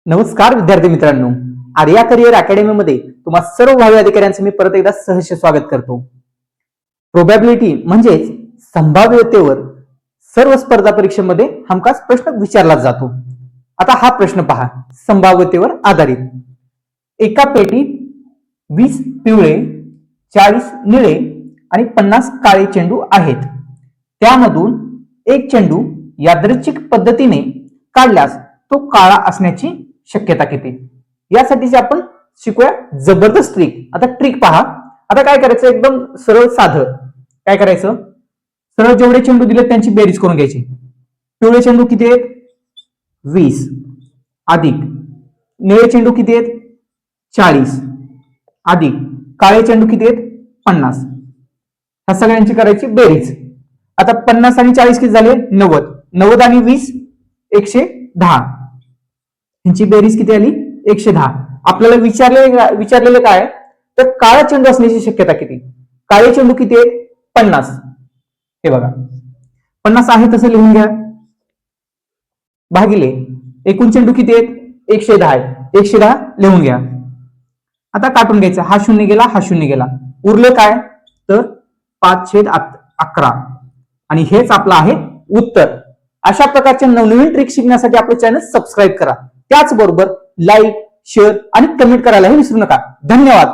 नमस्कार विद्यार्थी मित्रांनो, आर्या करिअर अकॅडमीमध्ये तुम्हा सर्व भावी अधिकाऱ्यांचं मी परत एकदा सहर्ष स्वागत करतो. प्रोबॅबिलिटी म्हणजेच संभाव्यतेवर सर्व स्पर्धा परीक्षेमध्ये हमखास प्रश्न विचारला जातो. आता हा प्रश्न पहा, संभाव्यतेवर आधारित. एका पेटीत 20 पिवळे, 40 निळे आणि 50 काळे चेंडू आहेत. त्यामधून एक चेंडू यादृच्छिक पद्धतीने काढल्यास तो काळा असण्याची शक्यता किती? यासाठीचे आपण शिकूया जबरदस्त ट्रिक. आता ट्रिक पहा. आता काय करायचं, एकदम सरळ साधं. काय करायचं, सरळ जेवढे चेंडू दिले त्यांची बेरीज करून घ्यायची. पिवळे चेंडू किती आहेत? 20 अधिक निळे चेंडू किती आहेत? 40 अधिक काळे चेंडू किती आहेत? 50. ह्या सगळ्यांची करायची बेरीज. आता 50 आणि 40 किती झाले? 90. 90 आणि 20 110. यांची बेरीज किती आली? 110. आपल्याला विचारलेलं काय, तर काळा चेंडू असण्याची शक्यता किती? काळे चेंडू किती आहेत? 50. हे बघा 50 आहे तसं लिहून घ्या, भागिले एकूण चेंडू किती आहेत? 110 आहेत. 110 लिहून घ्या. आता काटून घ्यायचं. हा शून्य गेला, हा शून्य गेला. उरलं काय, तर 5/11 आणि हेच आपलं आहे उत्तर. अशा प्रकारच्या नवनवीन ट्रिक शिकण्यासाठी आपले चॅनल सबस्क्राईब करा. त्याचबरोबर लाईक, शेअर आणि कमेंट करायलाही विसरू नका. धन्यवाद.